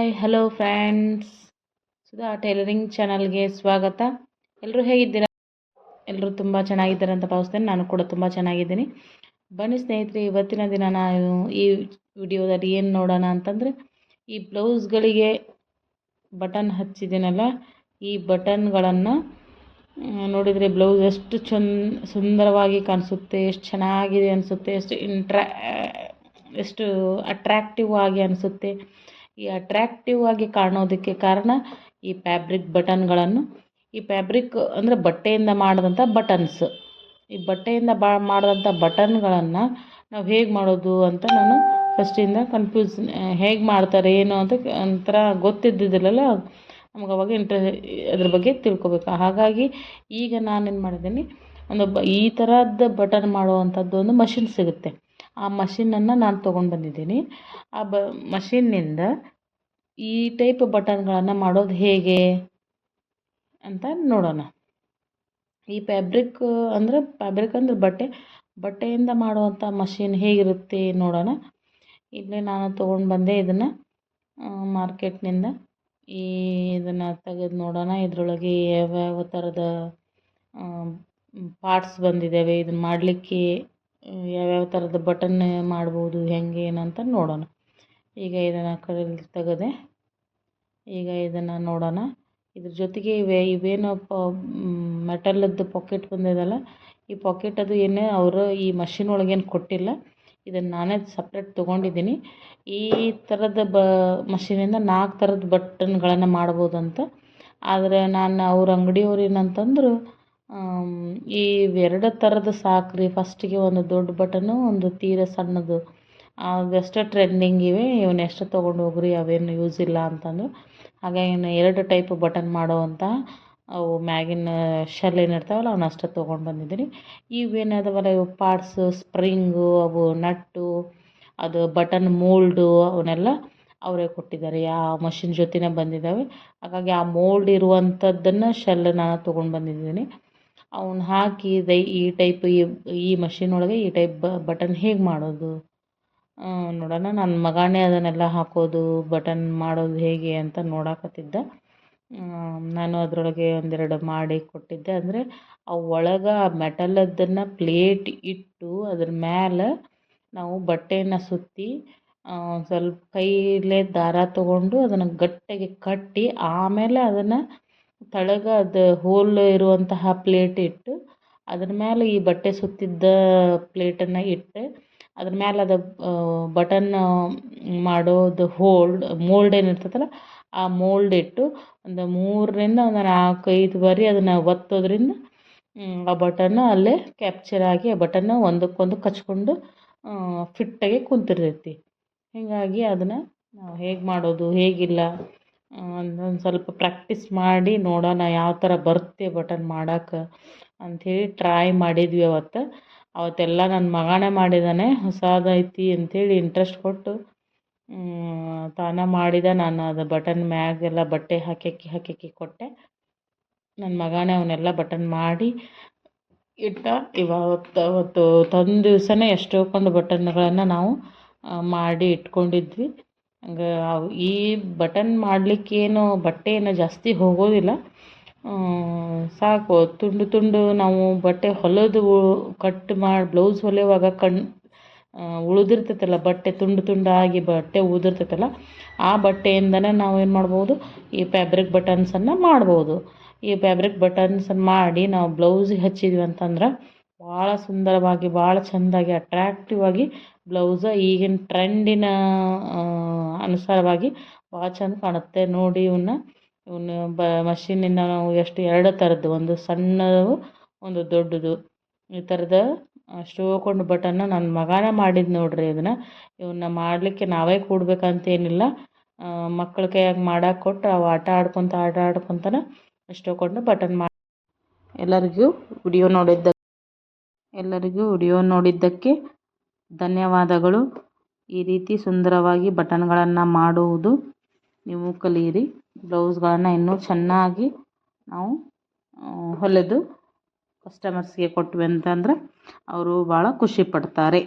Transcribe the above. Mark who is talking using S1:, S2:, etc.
S1: Hi hello friends, Sudha tailoring ಚಾನಲ್ಗೆ ಸ್ವಾಗತ. ಎಲ್ಲರೂ ಹೇಗಿದ್ದೀರಾ? ಎಲ್ಲರೂ ತುಂಬ ಚೆನ್ನಾಗಿದ್ದಾರೆ ಅಂತ ಭಾವಿಸ್ತೇನೆ. ನಾನು ಕೂಡ ತುಂಬ ಚೆನ್ನಾಗಿದ್ದೀನಿ. ಬನ್ನಿ ಸ್ನೇಹಿತರೆ, ಇವತ್ತಿನ ದಿನ ನಾನು ಈ ವಿಡಿಯೋದಲ್ಲಿ ಏನು ನೋಡೋಣ ಅಂತಂದರೆ, ಈ ಬ್ಲೌಸ್ಗಳಿಗೆ ಬಟನ್ ಹಚ್ಚಿದ್ದೀನಲ್ಲ, ಈ ಬಟನ್ಗಳನ್ನು ನೋಡಿದರೆ ಬ್ಲೌಸ್ ಎಷ್ಟು ಸುಂದರವಾಗಿ ಕಾಣಿಸುತ್ತೆ, ಎಷ್ಟು ಚೆನ್ನಾಗಿದೆ ಅನಿಸುತ್ತೆ, ಎಷ್ಟು ಅಟ್ರ್ಯಾಕ್ಟಿವ್ ಆಗಿ ಅನಿಸುತ್ತೆ. ಈ ಅಟ್ರ್ಯಾಕ್ಟಿವ್ ಆಗಿ ಕಾಣೋದಕ್ಕೆ ಕಾರಣ ಈ ಫ್ಯಾಬ್ರಿಕ್ ಬಟನ್ಗಳನ್ನು. ಈ ಫ್ಯಾಬ್ರಿಕ್ ಅಂದರೆ ಬಟ್ಟೆಯಿಂದ ಮಾಡಿದಂಥ ಬಟನ್ಸ್. ಈ ಬಟ್ಟೆಯಿಂದ ಮಾಡಿದಂಥ ಬಟನ್ಗಳನ್ನು ನಾವು ಹೇಗೆ ಮಾಡೋದು ಅಂತ ನಾನು ಫಸ್ಟಿಂದ ಹೇಗೆ ಮಾಡ್ತಾರೆ ಏನು ಅಂತ ಒಂಥರ ಗೊತ್ತಿದ್ದಿದ್ದಿಲ್ಲಲ್ಲ, ನಮ್ಗೆ ಅವಾಗ ಅದ್ರ ಬಗ್ಗೆ ತಿಳ್ಕೊಬೇಕು. ಹಾಗಾಗಿ ಈಗ ನಾನೇನು ಮಾಡಿದ್ದೀನಿ, ಈ ಥರದ್ದು ಬಟನ್ ಮಾಡುವಂಥದ್ದು ಒಂದು ಮಷಿನ್ ಸಿಗುತ್ತೆ. ಆ ಮಷಿನನ್ನು ನಾನು ತೊಗೊಂಡು ಬಂದಿದ್ದೀನಿ. ಆ ಮಷಿನ್ನಿಂದ ಈ ಟೈಪ್ ಬಟನ್ಗಳನ್ನು ಮಾಡೋದು ಹೇಗೆ ಅಂತ ನೋಡೋಣ. ಈ ಫ್ಯಾಬ್ರಿಕ್ ಅಂದರೆ ಬಟ್ಟೆಯಿಂದ ಮಾಡುವಂಥ ಮಷಿನ್ ಹೇಗಿರುತ್ತೆ ನೋಡೋಣ. ಇಲ್ಲೇ ನಾನು ತೊಗೊಂಡು ಬಂದೆ ಇದನ್ನು ಮಾರ್ಕೆಟ್ನಿಂದ. ಇದನ್ನು ತೆಗೆದು ನೋಡೋಣ. ಇದರೊಳಗೆ ಯಾವ್ಯಾವ ಥರದ ಪಾರ್ಟ್ಸ್ ಬಂದಿದ್ದಾವೆ, ಇದನ್ನು ಮಾಡಲಿಕ್ಕೆ ಯಾವ್ಯಾವ ಥರದ ಬಟನ್ ಮಾಡ್ಬೋದು, ಹೆಂಗೆ ಏನಂತ ನೋಡೋಣ. ಈಗ ಇದನ್ನು ಕೈಯಲ್ಲಿ ತೆಗೆದೆ. ಈಗ ಇದನ್ನು ನೋಡೋಣ. ಇದ್ರ ಜೊತೆಗೆ ಇವೇನು ಮೆಟಲದ್ದು ಪಾಕೆಟ್ ಬಂದಿದೆಯಲ್ಲ, ಈ ಪಾಕೆಟ್ ಅದು ಏನೇ ಅವರು ಈ ಮಷಿನ್ ಒಳಗೇನು ಕೊಟ್ಟಿಲ್ಲ. ಇದನ್ನು ನಾನೇ ಸಪ್ರೇಟ್ ತೊಗೊಂಡಿದ್ದೀನಿ. ಈ ಥರದ ಮಷಿನಿಂದ 4 ಥರದ ಬಟನ್ಗಳನ್ನು ಮಾಡ್ಬೋದಂತ. ಆದರೆ ಅವ್ರ ಅಂಗಡಿಯವ್ರು ಏನಂತಂದ್ರು, ಈ 2 ಥರದ್ದು ಸಾಕ್ರಿ, ಫಸ್ಟಿಗೆ ಒಂದು ದೊಡ್ಡ ಬಟನು, ಒಂದು ತೀರ ಸಣ್ಣದು, ಅದೆಷ್ಟೋ ಟ್ರೆಂಡಿಂಗ್ ಇವೆ, ಇವನ್ನೆಷ್ಟು ತೊಗೊಂಡು ಹೋಗ್ರಿ, ಅವೇನು ಯೂಸ್ ಇಲ್ಲ ಅಂತಂದು. ಹಾಗಾಗಿ 2 ಟೈಪ್ ಬಟನ್ ಮಾಡೋವಂಥ ಅವು ಮ್ಯಾಗಿನ ಶೆಲ್ ಏನಿರ್ತಾವಲ್ಲ ಅವನ್ನಷ್ಟೇ ತೊಗೊಂಡು ಬಂದಿದ್ದೀನಿ. ಇವೇನದವಲ್ಲ ಇವು ಪಾರ್ಟ್ಸು, ಸ್ಪ್ರಿಂಗು, ಅವು ನಟ್ಟು, ಅದು ಬಟನ್ ಮೋಲ್ಡು, ಅವನ್ನೆಲ್ಲ ಅವರೇ ಕೊಟ್ಟಿದ್ದಾರೆ. ಆ ಮಷಿನ್ ಜೊತೆನೇ ಬಂದಿದ್ದಾವೆ. ಹಾಗಾಗಿ ಆ ಮೋಲ್ಡ್ ಇರುವಂಥದ್ದನ್ನು ಶೆಲ್ ನಾನು ತೊಗೊಂಡು ಬಂದಿದ್ದೀನಿ. ಅವನ್ನ ಹಾಕಿ ಈ ಮಷಿನ್ ಒಳಗೆ ಈ ಟೈಪ್ ಬಟನ್ ಹೇಗೆ ಮಾಡೋದು ನೋಡೋಣ. ನನ್ನ ಮಗನೇ ಅದನ್ನೆಲ್ಲ ಹಾಕೋದು, ಬಟನ್ ಮಾಡೋದು ಹೇಗೆ ಅಂತ ನೋಡಕತ್ತಿದ್ದ. ನಾನು ಅದರೊಳಗೆ 1-2 ಮಾಡಿ ಕೊಟ್ಟಿದ್ದೆ. ಅಂದರೆ ಅವು ಒಳಗೆ ಮೆಟಲದ್ದನ್ನು ಪ್ಲೇಟ್ ಇಟ್ಟು ಅದ್ರ ಮೇಲೆ ನಾವು ಬಟ್ಟೆಯನ್ನು ಸುತ್ತಿ ಸ್ವಲ್ಪ ಕೈಲೇ ದಾರ ತೊಗೊಂಡು ಅದನ್ನು ಗಟ್ಟಿಗೆ ಕಟ್ಟಿ, ಆಮೇಲೆ ಅದನ್ನು ತಳಗೆ ಅದು ಹೋಲ್ ಇರುವಂತಹ ಪ್ಲೇಟ್ ಇಟ್ಟು ಅದ್ರ ಮೇಲೆ ಈ ಬಟ್ಟೆ ಸುತ್ತಿದ್ದ ಪ್ಲೇಟನ್ನು ಇಟ್ಟು ಅದ್ರ ಮೇಲೆ ಅದು ಬಟನ್ ಮಾಡೋದು ಮೋಲ್ಡ್ ಏನಿರ್ತೈತಲ್ಲ ಆ ಮೋಲ್ಡ್ ಇಟ್ಟು ಒಂದು 3-4-5 ಬಾರಿ ಅದನ್ನು ಒತ್ತೋದ್ರಿಂದ ಆ ಬಟನ್ನು ಅಲ್ಲೇ ಕ್ಯಾಪ್ಚರ್ ಆಗಿ ಆ ಬಟನ್ನು ಒಂದಕ್ಕೊಂದು ಕಚ್ಕೊಂಡು ಫಿಟ್ಟಾಗಿ ಕುಂತಿರ್ತೈತಿ. ಹೀಗಾಗಿ ಅದನ್ನು ನಾವು ಹೇಗೆ ಮಾಡೋದು ಹೇಗಿಲ್ಲ ಒಂದು ಸ್ವಲ್ಪ ಪ್ರಾಕ್ಟೀಸ್ ಮಾಡಿ ನೋಡೋಣ, ಯಾವ ಥರ ಬರುತ್ತೆ ಬಟನ್ ಮಾಡೋಕೆ ಅಂಥೇಳಿ ಟ್ರೈ ಮಾಡಿದ್ವಿ ಅವತ್ತೆಲ್ಲ ನನ್ನ ಮಗನೇ ಮಾಡಿದ್ದಾನೆ. ಹೊಸದೈತಿ ಅಂಥೇಳಿ ಇಂಟ್ರೆಸ್ಟ್ ಕೊಟ್ಟು ತಾನೇ ಮಾಡಿದ. ನಾನು ಅದು ಬಟನ್ ಮ್ಯಾಗೆಲ್ಲ ಬಟ್ಟೆ ಹಾಕಿ ಕೊಟ್ಟೆ. ನನ್ನ ಮಗನೇ ಅವನ್ನೆಲ್ಲ ಬಟನ್ ಮಾಡಿ ಇಟ್ಟ. ಅವತ್ತು ತಂದ ದಿವಸನೇ ಎಷ್ಟೊಂದು ಬಟನ್ಗಳನ್ನು ನಾವು ಮಾಡಿ ಇಟ್ಕೊಂಡಿದ್ವಿ. ಹಂಗೆ ಈ ಬಟನ್ ಮಾಡಲಿಕ್ಕೇನು ಬಟ್ಟೆ ಏನು ಜಾಸ್ತಿ ಹೋಗೋದಿಲ್ಲ, ಸಾಕು. ತುಂಡು ನಾವು ಬಟ್ಟೆ ಹೊಲಿದು ಕಟ್ ಮಾಡಿ ಬ್ಲೌಸ್ ಹೊಲಿಯುವಾಗ ಉಳಿದಿರ್ತೈತಲ್ಲ ಬಟ್ಟೆ, ತುಂಡಾಗಿ ಬಟ್ಟೆ ಉಳಿದಿರ್ತೈತಲ್ಲ, ಆ ಬಟ್ಟೆಯಿಂದನೇ ನಾವು ಏನು ಮಾಡ್ಬೋದು, ಈ ಫ್ಯಾಬ್ರಿಕ್ ಬಟನ್ಸನ್ನು ಮಾಡ್ಬೋದು. ಈ ಫ್ಯಾಬ್ರಿಕ್ ಬಟನ್ಸನ್ನು ಮಾಡಿ ನಾವು ಬ್ಲೌಸಿಗೆ ಹಚ್ಚಿದ್ವಿ ಅಂತಂದ್ರೆ ಭಾಳ ಸುಂದರವಾಗಿ, ಭಾಳ ಚೆಂದಾಗಿ, ಅಟ್ರ್ಯಾಕ್ಟಿವ್ ಆಗಿ ಬ್ಲೌಸ ಈಗಿನ ಟ್ರೆಂಡಿನ ಅನುಸಾರವಾಗಿ ಭಾಳ ಚೆಂದ ಕಾಣುತ್ತೆ. ನೋಡಿ ಇವನ್ನ ಮಷೀನಿಂದ ನಾವು ಎಷ್ಟು 2 ಥರದ್ದು, ಒಂದು ಸಣ್ಣದು ಒಂದು ದೊಡ್ಡದು, ಈ ಥರದ ಅಷ್ಟೊಂದು ಬಟನ್ನ ನನ್ನ ಮಗನೇ ಮಾಡಿದ್ದು ನೋಡ್ರಿ. ಇವನ್ನ ಮಾಡಲಿಕ್ಕೆ ನಾವೇ ಕೂಡ್ಬೇಕಂತೇನಿಲ್ಲ, ಮಕ್ಕಳ ಕೈಯಾಗ ಮಾಡಕ್ಕೆ ಕೊಟ್ಟರೆ ಅವು ಆಟ ಆಡ್ಕೊತಾನೆ ಎಷ್ಟೊಂದು ಬಟನ್ ಮಾಡಿ. ಎಲ್ಲರಿಗೂ ವಿಡಿಯೋ ನೋಡಿದ್ದಕ್ಕೆ ಧನ್ಯವಾದಗಳು. ಈ ರೀತಿ ಸುಂದರವಾಗಿ ಬಟನ್ಗಳನ್ನು ಮಾಡುವುದು ನೀವು ಕಲಿಯಿರಿ. ಬ್ಲೌಸ್ಗಳನ್ನು ಇನ್ನೂ ಚೆನ್ನಾಗಿ ನಾವು ಹೊಲಿದು ಕಸ್ಟಮರ್ಸ್ಗೆ ಕೊಟ್ವಿ ಅಂತಂದ್ರೆ ಅವರು ಭಾಳ ಖುಷಿ ಪಡ್ತಾರೆ.